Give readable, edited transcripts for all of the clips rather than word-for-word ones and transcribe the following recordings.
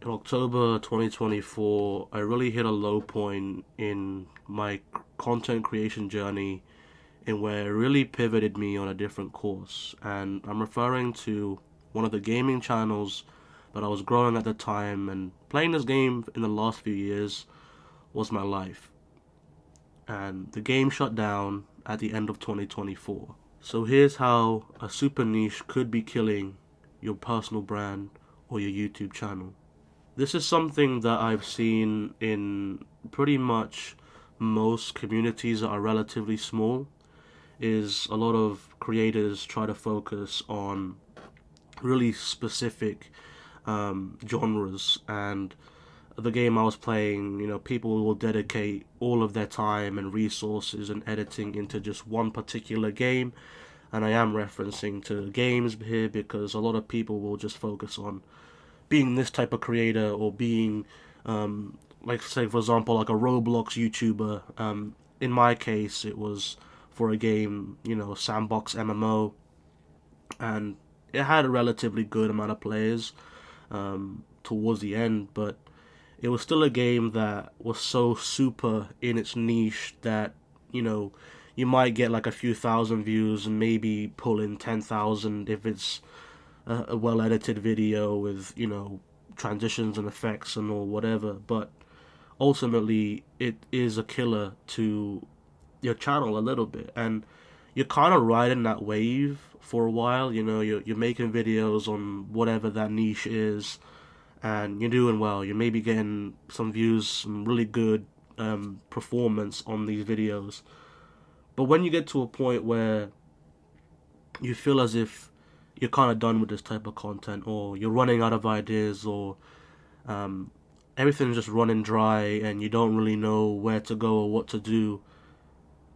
In October 2024, I really hit a low point in my content creation journey in where it really pivoted me on a different course. And I'm referring to one of the gaming channels that I was growing at the time, and playing this game in the last few years was my life. And the game shut down at the end of 2024. So here's how a super niche could be killing your personal brand or your YouTube channel. This is something that I've seen in pretty much most communities that are relatively small. Is a lot of creators try to focus on really specific genres, and the game I was playing, people will dedicate all of their time and resources and editing into just one particular game. And I am referencing to games here because a lot of people will just focus on being this type of creator, or being like, say for example, like a Roblox YouTuber. In my case it was for a game, sandbox MMO, and it had a relatively good amount of players towards the end, but it was still a game that was so super in its niche that, you know you might get like a few thousand views and maybe pull in 10,000 if it's a well edited video with, transitions and effects and all whatever. But ultimately it is a killer to your channel a little bit, and you're kind of riding that wave for a while. You're making videos on whatever that niche is, and you're doing well. You're maybe getting some views, some really good performance on these videos. But when you get to a point where you feel as if you're kind of done with this type of content, or you're running out of ideas, or um, everything's just running dry and you don't really know where to go or what to do,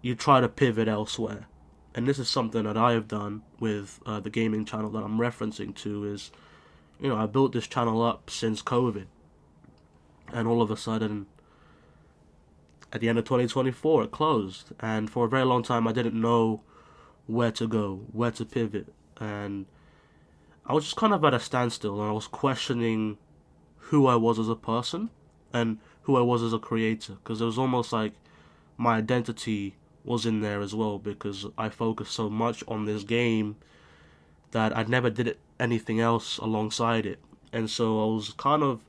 you try to pivot elsewhere. And this is something that I have done with the gaming channel that I'm referencing to. Is, I built this channel up since COVID, and all of a sudden at the end of 2024 it closed, and for a very long time I didn't know where to go, where to pivot. And I was just kind of at a standstill, and I was questioning who I was as a person and who I was as a creator, because it was almost like my identity was in there as well, because I focused so much on this game that I never did anything else alongside it. And so I was kind of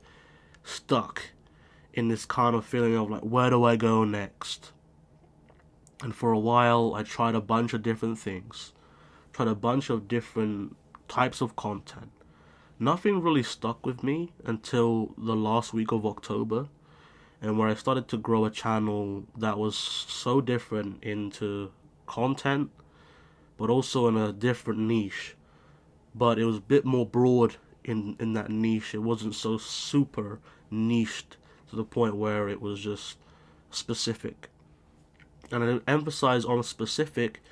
stuck in this kind of feeling of like, where do I go next? And for a while I tried a bunch of different things, tried a bunch of different types of content. Nothing really stuck with me until the last week of October, and where I started to grow a channel that was so different into content, but also in a different niche. But it was a bit more broad in that niche. It wasn't so super niched to the point where it was just specific. And I emphasize on specific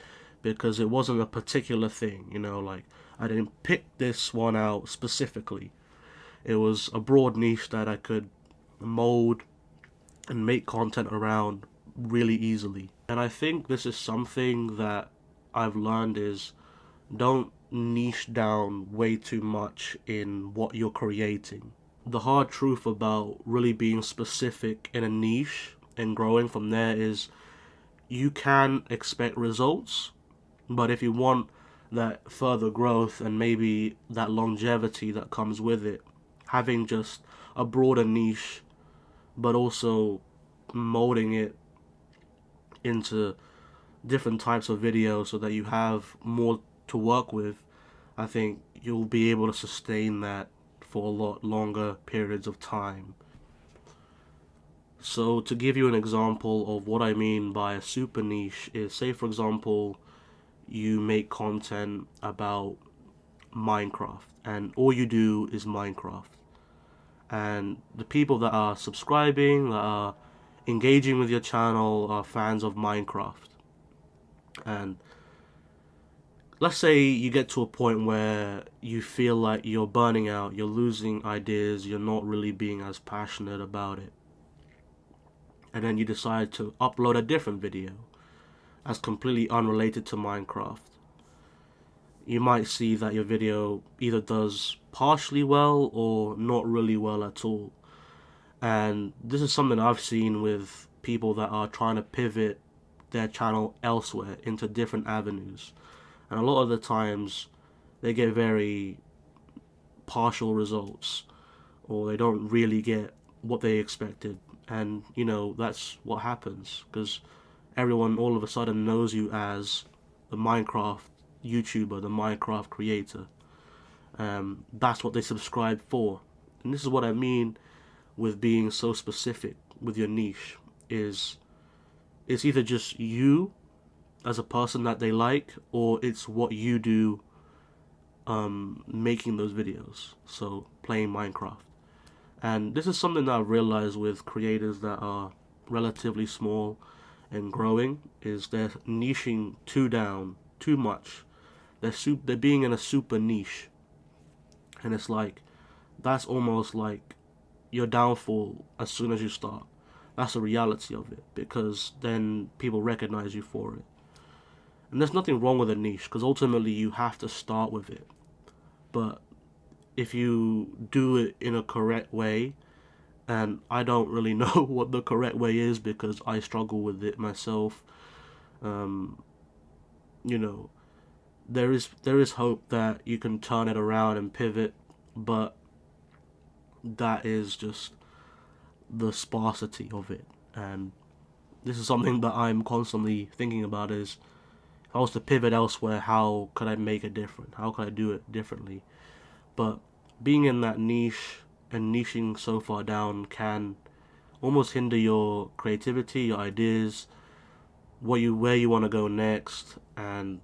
because it wasn't a particular thing, like I didn't pick this one out specifically. It was a broad niche that I could mold and make content around really easily. And I think this is something that I've learned is, don't niche down way too much in what you're creating. The hard truth about really being specific in a niche and growing from there is, you can expect results, but if you want that further growth and maybe that longevity that comes with it, having just a broader niche, but also molding it into different types of videos so that you have more to work with, I think you'll be able to sustain that for a lot longer periods of time. So to give you an example of what I mean by a super niche is, say for example, you make content about Minecraft and all you do is Minecraft. And the people that are subscribing, that are engaging with your channel, are fans of Minecraft. And let's say you get to a point where you feel like you're burning out, you're losing ideas, you're not really being as passionate about it. And then you decide to upload a different video as completely unrelated to Minecraft. you might see that your video either does partially well or not really well at all. And this is something I've seen with people that are trying to pivot their channel elsewhere into different avenues. And a lot of the times they get very partial results, or they don't really get what they expected. And, that's what happens because everyone all of a sudden knows you as the Minecraft YouTuber, the Minecraft creator. That's what they subscribe for. And this is what I mean with being so specific with your niche. Is it's either just you as a person that they like, or it's what you do making those videos. So playing Minecraft. And this is something that I've realized with creators that are relatively small and growing, is they're niching too much. They're being in a super niche. And it's like, that's almost like your downfall as soon as you start. That's the reality of it, because then people recognize you for it. And there's nothing wrong with a niche, because ultimately you have to start with it. But if you do it in a correct way, and I don't really know what the correct way is because I struggle with it myself, um, you know, there is hope that you can turn it around and pivot, but that is just the sparsity of it. And this is something that I'm constantly thinking about, is if I was to pivot elsewhere, how could I make it different? How could I do it differently? But being in that niche and niching so far down can almost hinder your creativity, your ideas, where you want to go next, and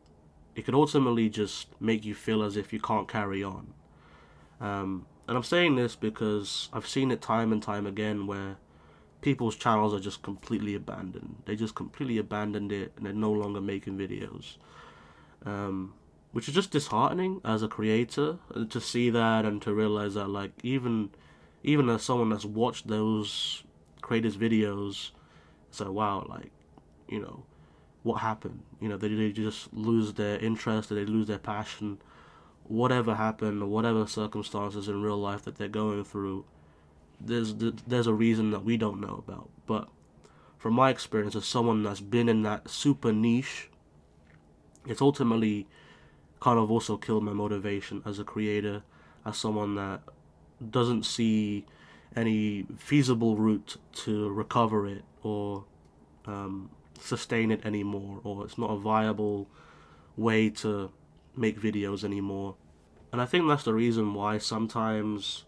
it could ultimately just make you feel as if you can't carry on. And I'm saying this because I've seen it time and time again where people's channels are just completely abandoned. They just completely abandoned it and they're no longer making videos. Which is just disheartening as a creator to see that and to realize that, like, even as someone that's watched those creators' videos, it's like, wow, like, what happened? They just lose their interest, or they lose their passion, whatever happened, or whatever circumstances in real life that they're going through. There's a reason that we don't know about. But from my experience as someone that's been in that super niche, it's ultimately kind of also killed my motivation as a creator, as someone that doesn't see any feasible route to recover it, or sustain it anymore, or it's not a viable way to make videos anymore. And I think that's the reason why sometimes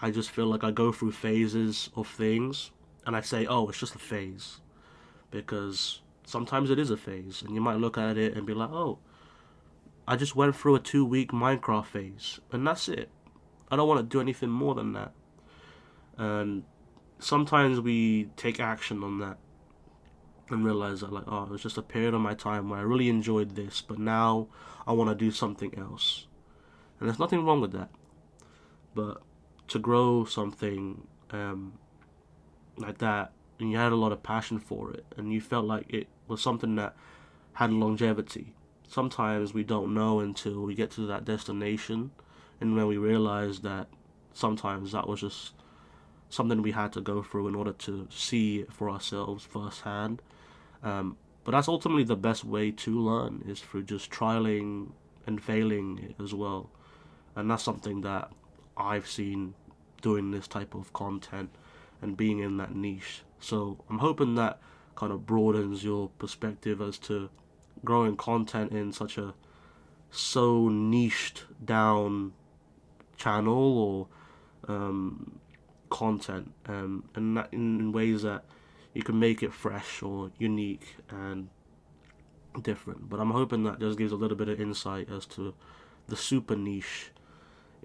I just feel like I go through phases of things and I say, oh, it's just a phase. Because sometimes it is a phase, and you might look at it and be like, oh, I just went through a 2-week Minecraft phase, and that's it. I don't want to do anything more than that. And sometimes we take action on that and realize that, like, oh, it was just a period of my time where I really enjoyed this, but now I want to do something else. And there's nothing wrong with that. But to grow something like that, and you had a lot of passion for it, and you felt like it was something that had longevity. Sometimes we don't know until we get to that destination, and when we realize that sometimes that was just something we had to go through in order to see it for ourselves firsthand. But that's ultimately the best way to learn, is through just trialing and failing it as well. And that's something that I've seen doing this type of content and being in that niche. So I'm hoping that kind of broadens your perspective as to growing content in such a so niched down channel, or content, and that in ways that you can make it fresh or unique and different. But I'm hoping that just gives a little bit of insight as to the super niche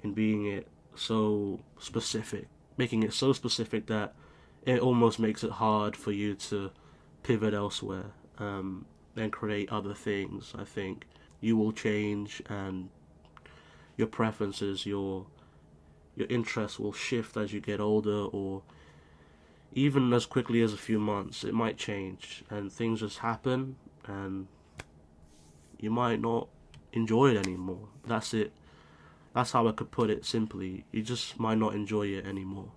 in being it so specific, making it so specific that it almost makes it hard for you to pivot elsewhere, and create other things. I think you will change, and your preferences, your interests will shift as you get older, or even as quickly as a few months. It might change, and things just happen, and you might not enjoy it anymore. That's it. That's how I could put it simply. You just might not enjoy it anymore.